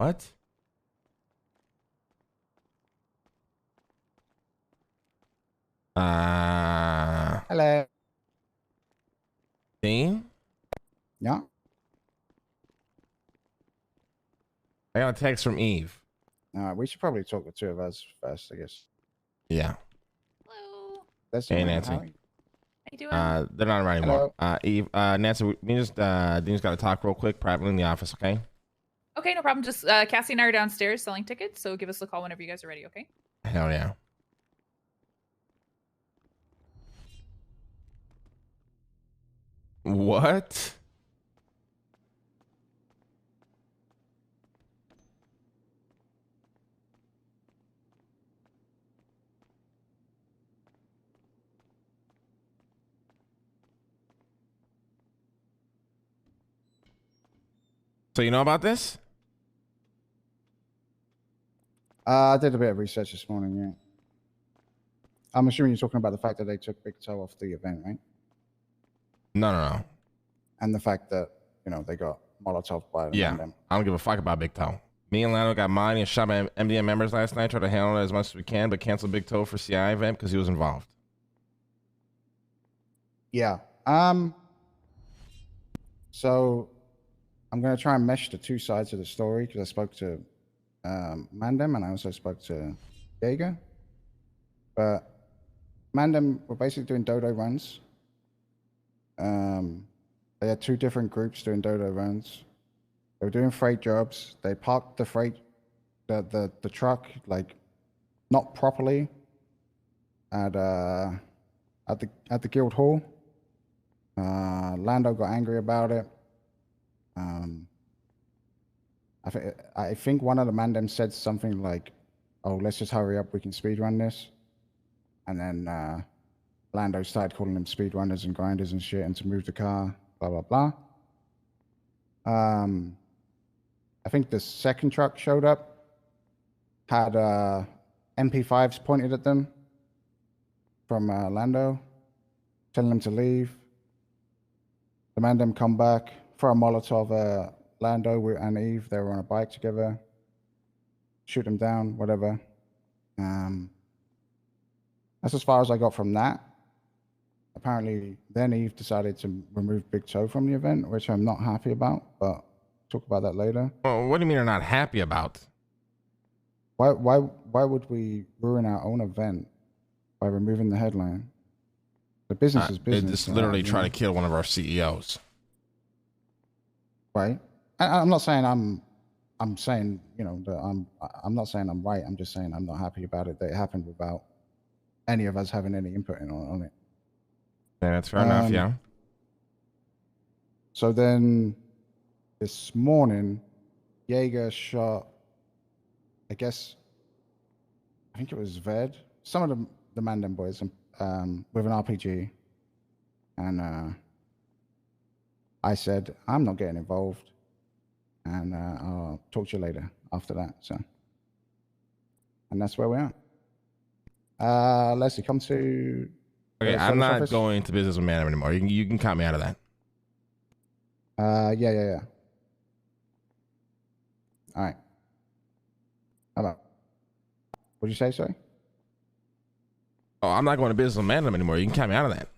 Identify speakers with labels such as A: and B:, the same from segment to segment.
A: What?
B: Hello.
A: Dean?
B: Yeah.
A: I got a text from Eve.
B: We should probably talk the two of us first, I guess.
A: Yeah.
C: Hello.
B: That's
A: Hey, Nancy.
C: How you doing?
A: They're not around anymore.
B: Hello.
A: Eve, Nancy, we just Dean's got to talk real quick, privately in the office, okay?
C: Okay, no problem. Just Cassie and I are downstairs selling tickets, so give us a call whenever you guys are ready, okay?
A: Hell yeah. What? So you know about this?
B: I did a bit of research this morning, yeah. I'm assuming you're talking about the fact that they took Big Toe off the event, right?
A: No.
B: And the fact that, they got Molotov by them.
A: I don't give a fuck about Big Toe. Me and Lando got money and shot by MDM members last night. Tried to handle it as much as we can, but canceled Big Toe for CI event because he was involved.
B: Yeah. So I'm going to try and mesh the two sides of the story because I spoke to Mandem and I also spoke to Jaeger. But Mandem were basically doing dodo runs. They had two different groups doing dodo runs. They were doing freight jobs. They parked the freight, the truck, like not properly at the guild hall. Lando got angry about it. I think one of the Mandem said something like, "Oh, let's just hurry up. We can speedrun this." And then Lando started calling them speedrunners and grinders and shit, and to move the car, blah blah blah. I think the second truck showed up, had MP5s pointed at them from Lando, telling them to leave. The Mandem come back, throw a Molotov. Lando and Eve, they were on a bike together. Shoot them down, whatever. That's as far as I got from that. Apparently, then Eve decided to remove Big Toe from the event, which I'm not happy about, but talk about that later.
A: Well, what do you mean you're not happy about?
B: Why would we ruin our own event by removing the headline? The business is business.
A: They just literally try to kill one of our CEOs.
B: Right. I'm not saying I'm saying, that I'm not saying I'm right. I'm just saying I'm not happy about it, that it happened without any of us having any input on it.
A: Yeah, that's fair enough, yeah.
B: So then this morning, Jaeger shot, I think it was Ved, some of the Mandem boys with an RPG. And I said, I'm not getting involved. And I'll talk to you later after that. So, and that's where we are. Leslie, come to.
A: Okay, I'm not
B: office.
A: going to business with Mandem anymore. You can cut me out of that.
B: Yeah. All right. How about? What'd you say, sorry?
A: Oh, I'm not going to business with Mandem anymore. You can cut me out of that.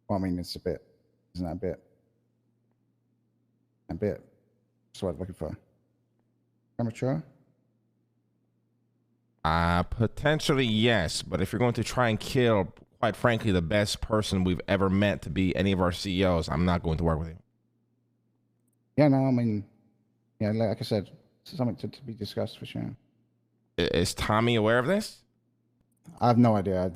B: Well, I mean, it's a bit. Isn't that a bit? A bit. That's what I'm looking for. Amateur?
A: Potentially, yes. But if you're going to try and kill, quite frankly, the best person we've ever met to be any of our CEOs, I'm not going to work with you.
B: Yeah, no, I mean, yeah, like I said, it's something to be discussed for sure.
A: Is Tommy aware of this?
B: I have no idea.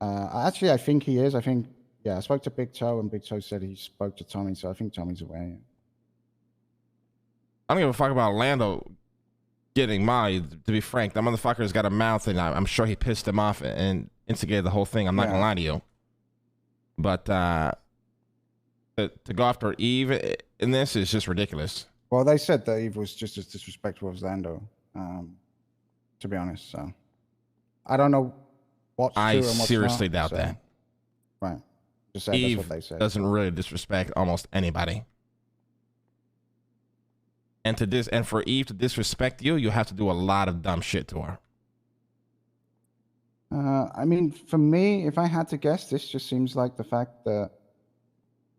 B: Actually, I think he is. I spoke to Big Toe, and Big Toe said he spoke to Tommy, so I think Tommy's aware. Yeah.
A: I don't give a fuck about Lando getting Molly. To be frank, that motherfucker's got a mouth, and I'm sure he pissed him off and instigated the whole thing. I'm not gonna lie to you. But to go after Eve in this is just ridiculous.
B: Well, they said that Eve was just as disrespectful as Lando, to be honest. So I don't know what's true and what's not. I
A: seriously doubt that.
B: Right. Just say
A: Eve
B: that's what they said.
A: doesn't really disrespect almost anybody. And for Eve to disrespect you, you have to do a lot of dumb shit to her.
B: I mean, for me, if I had to guess, this just seems like the fact that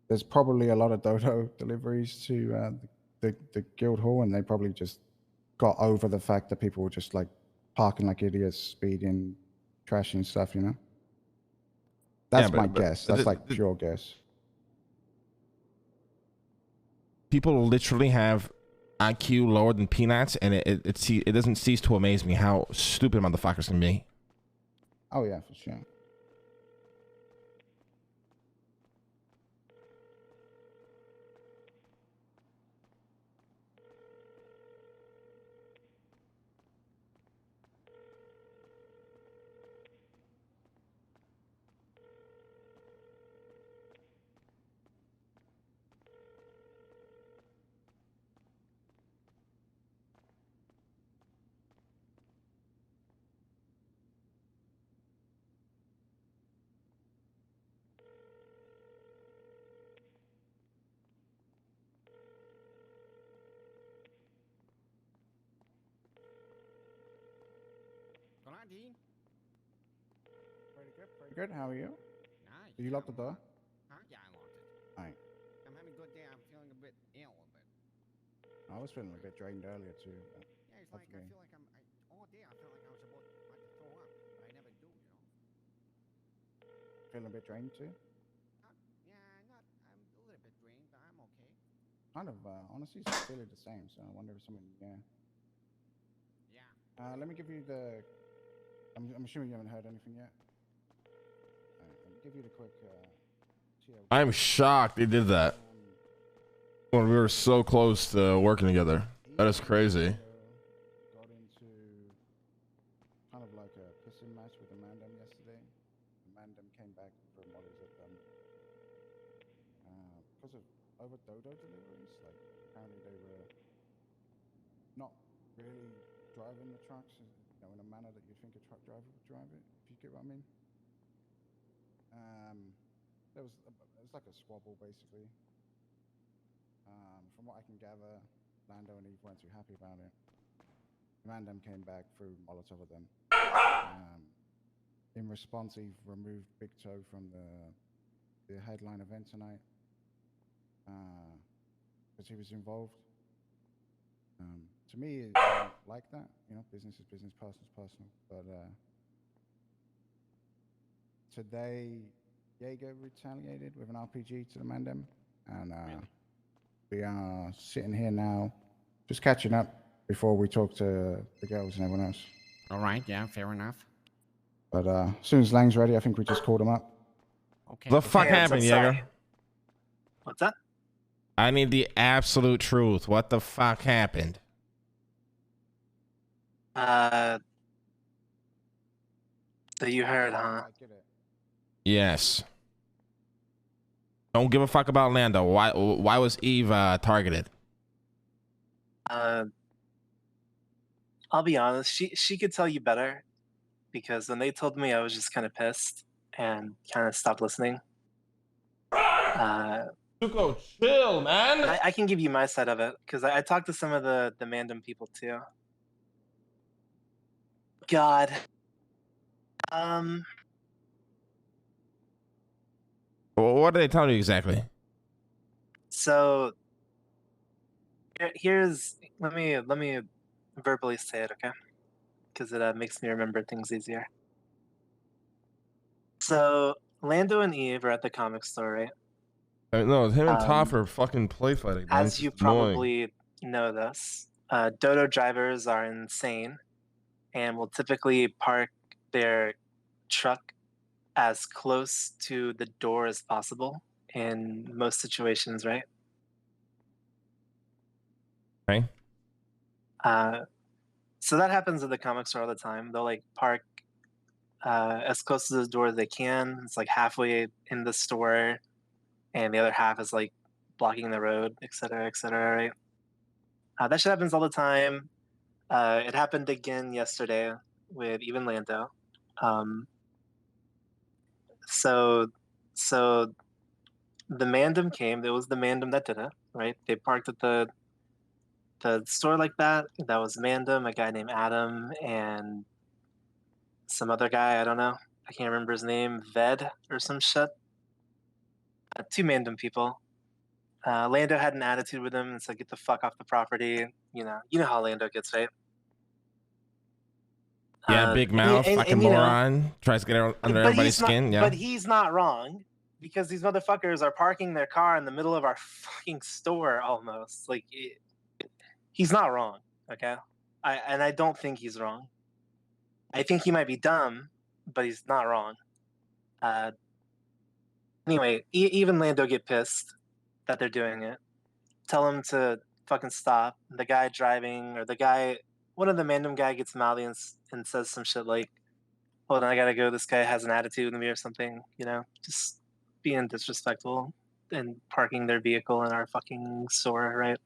B: there's probably a lot of dodo deliveries to the guild hall, and they probably just got over the fact that people were just like parking like idiots, speeding, trashing stuff. You know, that's my guess. That's like pure guess.
A: People literally have IQ lower than peanuts, and it doesn't cease to amaze me how stupid motherfuckers can be.
B: Oh yeah, for sure. Pretty good. How are you?
D: Nice.
B: Did you lock the door?
D: Huh? Yeah, I locked it.
B: Alright.
D: I'm having a good day. I'm feeling a bit ill, but
B: I was feeling a bit drained earlier too. But
D: yeah, it's like I feel like all day I felt like I was about to throw up, but I never do, you know.
B: feeling a bit drained too.
D: Yeah, not. I'm a little bit drained, but I'm okay.
B: Kind of honestly, feel it the same. So I wonder if something. Yeah.
D: Yeah.
B: Let me give you the. I'm assuming you haven't heard anything yet. Let me give you the quick.
A: I'm shocked they did that when we were so close to working together. That is crazy.
B: Got into kind of like a pissing match with the Mandem yesterday. The Mandem came back from what is it? Because of over dodo deliveries, like apparently they were not really driving the trucks, in a manner that you'd think a truck driver would drive it. If you get what I mean. It was like a squabble basically. From what I can gather, Lando and Eve weren't too happy about it. Mandem came back through Molotov at them. In response, Eve removed Big Toe from the headline event tonight because he was involved. To me, I don't like that. Business is business, personal is personal. But today, Jaeger retaliated with an RPG to the Mandem, and we are sitting here now, just catching up before we talk to the girls and everyone else.
D: All right. Yeah. Fair enough.
B: But as soon as Lang's ready, I think we just called him up.
D: Okay.
A: The fuck happened, Jaeger?
E: What's that?
A: I need the absolute truth. What the fuck happened?
E: So you heard, huh?
B: I get it.
A: Yes. Don't give a fuck about Lando. Why was Eve targeted?
E: I'll be honest. She could tell you better, because when they told me, I was just kind of pissed and kind of stopped listening.
A: Tuco, chill, man.
E: I can give you my side of it, because I talked to some of the Mandem people too. God.
A: Well, what did they tell you exactly?
E: So here's let me verbally say it, okay? Because it makes me remember things easier. So Lando and Eve are at the comic store, right?
A: No, him and Toph are fucking play fighting. Man.
E: As you probably know this, dodo drivers are insane and will typically park their truck as close to the door as possible in most situations, right?
A: Okay.
E: So that happens at the comic store all the time. They'll like park as close to the door as they can. It's like halfway in the store, and the other half is like blocking the road, et cetera, right? That shit happens all the time. It happened again yesterday with even Lando. So the Mandem came. It was the Mandem that did it, right? They parked at the the store like that. That was Mandem, a guy named Adam, and some other guy. I don't know. I can't remember his name. Ved or some shit. Two Mandem people. Lando had an attitude with him and said, "Get the fuck off the property." You know how Lando gets, right?
A: Yeah, big mouth, fucking moron. Tries to get under everybody's skin. Yeah.
E: But he's not wrong, because these motherfuckers are parking their car in the middle of our fucking store almost. Like, he's not wrong, okay? I don't think he's wrong. I think he might be dumb, but he's not wrong. Anyway, even Lando get pissed that they're doing it. Tell him to fucking stop. The guy driving, or one of the Mandem guy gets mouthy and says some shit like, "Hold on, I gotta go. This guy has an attitude with me," or something. Just being disrespectful and parking their vehicle in our fucking store, right?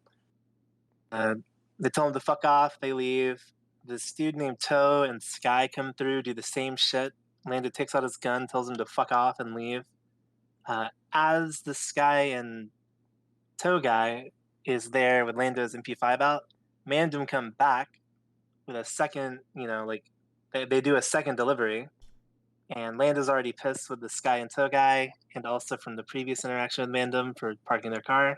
E: They tell him to fuck off. They leave. This dude named Toe and Sky come through, do the same shit. Lando takes out his gun, tells him to fuck off and leave. As the Sky and Toe guy is there with Lando's MP5 out, Mandem come back with a second, they do a second delivery, and Lando's already pissed with the Sky and Toe guy, and also from the previous interaction with Mandem for parking their car.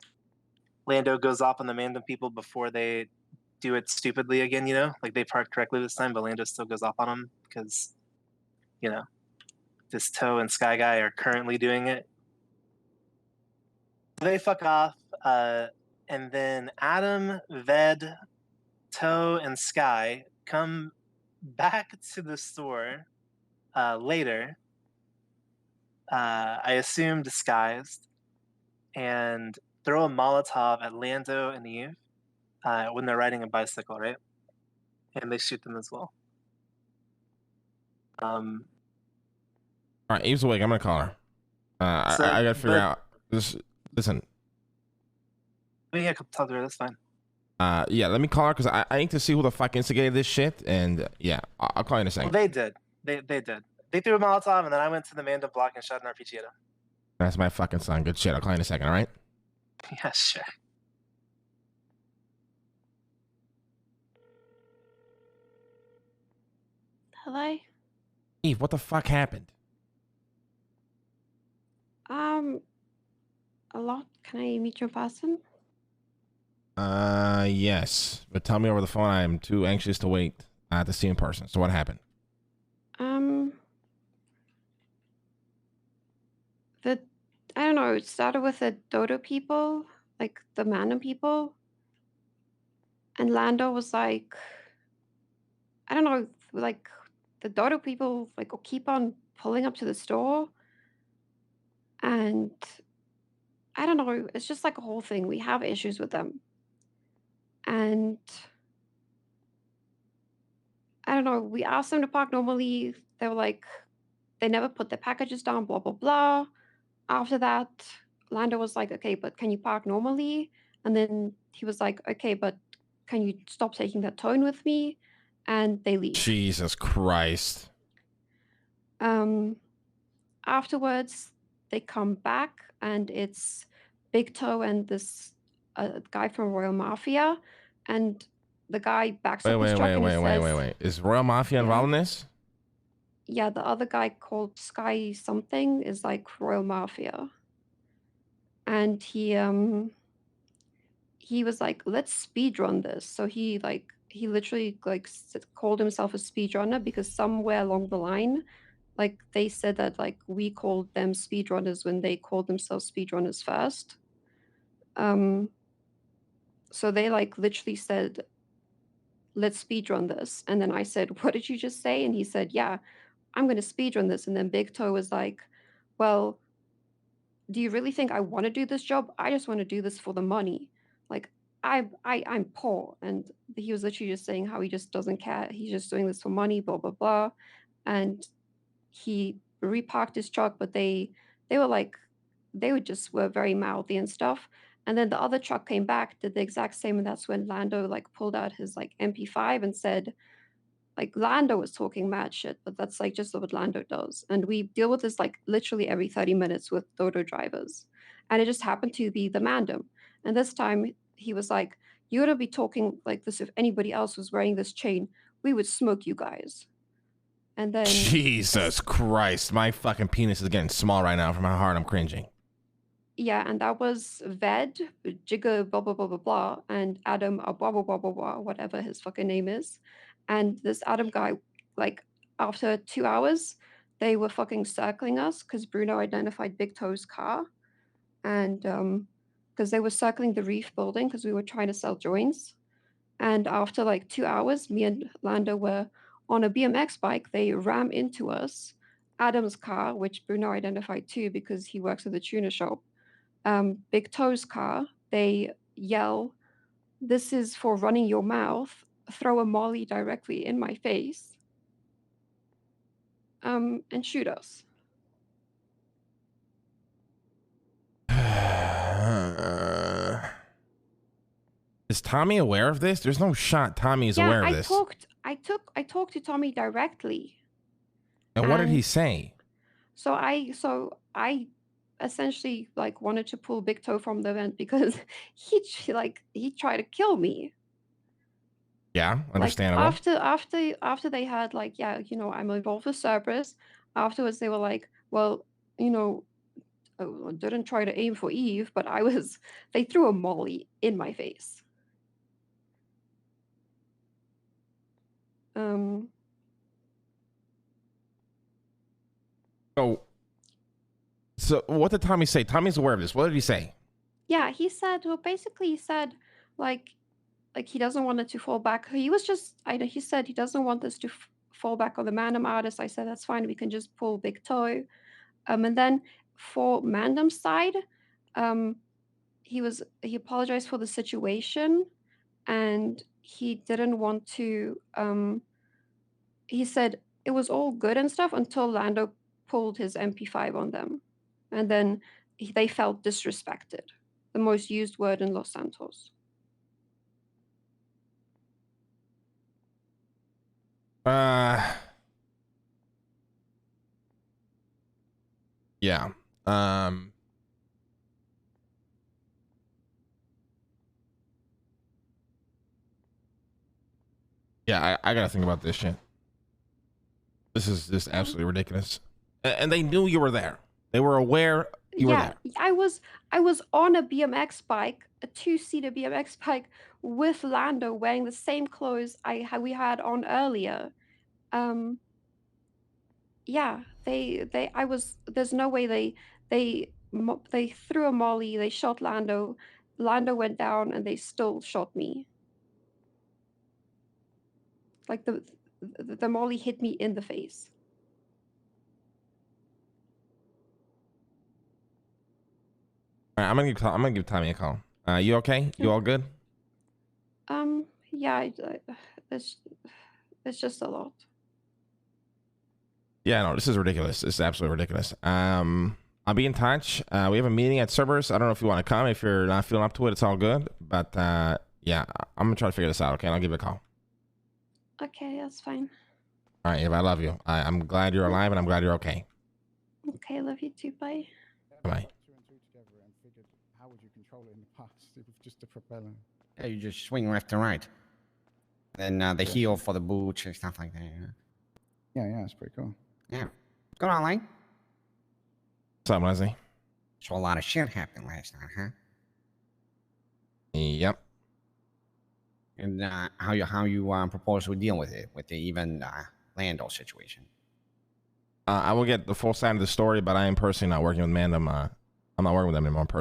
E: Lando goes off on the Mandem people before they do it stupidly again, like they parked correctly this time, but Lando still goes off on them because, this Toe and Sky guy are currently doing it. They fuck off, and then Adam, Ved, Toe, and Sky come back to the store later, I assume disguised, and throw a Molotov at Lando and Eve when they're riding a bicycle, right? And they shoot them as well.
A: All right, Eve's awake. I'm gonna call her. I gotta figure out this. Listen.
E: Yeah, talk to her. That's fine.
A: Yeah, let me call her because I need to see who the fuck instigated this shit. And yeah, I'll call you in a second.
E: Well, they did. They did. They threw a Molotov, and then I went to the Mandem block and shot an RPG at him.
A: That's my fucking son. Good shit. I'll call you in a second. All right.
E: Yeah, sure.
F: Hello?
A: Eve, what the fuck happened?
F: A lot. Can I meet you in person?
A: Yes. But tell me over the phone. I am too anxious to wait to see in person. So what happened?
F: I don't know, it started with the Dodo people, like the Mandem people. And Lando was like, I don't know, like the Dodo people like keep on pulling up to the store. And I don't know, it's just like a whole thing. We have issues with them. And I don't know, we asked them to park normally. They were like, they never put their packages down, blah, blah, blah. After that, Lando was like, okay, but can you park normally? And then he was like, okay, but can you stop taking that tone with me? And they leave.
A: Jesus Christ.
F: Afterwards, they come back and it's Big Toe and this guy from Royal Mafia. And the guy backs up his truck and he says,
A: wait. Is Royal Mafia involved in this?
F: Yeah, the other guy called Sky something is like Royal Mafia. And he was like, let's speedrun this. So he literally like called himself a speedrunner because somewhere along the line, like they said that like we called them speedrunners when they called themselves speedrunners first. So they like literally said, let's speedrun this. And then I said, what did you just say? And he said, yeah, I'm going to speedrun this. And then Big Toe was like, well, do you really think I want to do this job? I just want to do this for the money. Like I'm poor. And he was literally just saying how he just doesn't care. He's just doing this for money, blah, blah, blah. And he reparked his truck, but they were very mouthy and stuff. And then the other truck came back, did the exact same. And that's when Lando like pulled out his like MP5 and said, like Lando was talking mad shit, but that's like just what Lando does. And we deal with this like literally every 30 minutes with Dodo drivers. And it just happened to be the Mandem. And this time he was like, you wouldn't be talking like this if anybody else was wearing this chain. We would smoke you guys. And then
A: Jesus Christ, my fucking penis is getting small right now from how hard I'm cringing.
F: yeah, and that was Ved, Jigga, blah blah blah blah blah, and Adam, blah blah blah blah blah, whatever his fucking name is. And this Adam guy, like after 2 hours, they were fucking circling us because Bruno identified Big Toe's car, and because they were circling the Reef building because we were trying to sell joints. And after like 2 hours, me and Lando were on a BMX bike. They ram into us. Adam's car, which Bruno identified too because he works at the tuner shop. Big Toe's car, they yell, "This is for running your mouth," throw a molly directly in my face, and shoot us.
A: Is Tommy aware of this? There's no shot Tommy is aware of this.
F: I talked to Tommy directly.
A: And what did he say?
F: So I essentially like wanted to pull Big Toe from the event because he tried to kill me.
A: Yeah, understandable.
F: Like after they had like, yeah, I'm involved with Cerberus. Afterwards they were like, well, I didn't try to aim for Eve, but they threw a molly in my face.
A: So what did Tommy say? Tommy's aware of this. What did he say?
F: Yeah, he said, like he doesn't want it to fall back. He said he doesn't want this to fall back on the Mandem artist. I said, that's fine. We can just pull Big Toe. And then for Mandem's side, he apologized for the situation and he didn't want to, he said it was all good and stuff until Lando pulled his MP5 on them. And then they felt disrespected. The most used word in Los Santos.
A: Yeah. Yeah, I gotta think about this shit. This is just absolutely ridiculous. And they knew you were there. They were aware you were there.
F: I was on a BMX bike, a 2-seater BMX bike with Lando wearing the same clothes we had on earlier. Yeah, there's no way they threw a molly, they shot Lando. Lando went down and they still shot me. Like the molly hit me in the face.
A: All right, I'm gonna give Tommy a call. You okay? You all good?
F: Yeah, it's just a lot.
A: Yeah, no, this is ridiculous. This is absolutely ridiculous. I'll be in touch. We have a meeting at Cerberus. I don't know if you want to come. If you're not feeling up to it, it's all good. But yeah, I'm gonna try to figure this out. Okay, and I'll give you a call.
F: Okay, that's fine.
A: All right, Eva, I love you. I'm glad you're alive, and I'm glad you're okay.
F: Okay, love you too. Bye.
A: Bye.
B: How would you control it in the past? It was just a propeller.
D: Yeah, you just swing left and right. Then the heel for the boots and stuff like that.
B: Yeah, it's pretty cool.
D: Yeah. What's going on, Lane?
A: What's up, Leslie?
D: So a lot of shit happened last night, huh?
A: Yep.
D: And how you propose we deal with it, with the even Lando situation?
A: I will get the full side of the story, but I am personally not working with Mandem. I'm not working with them anymore.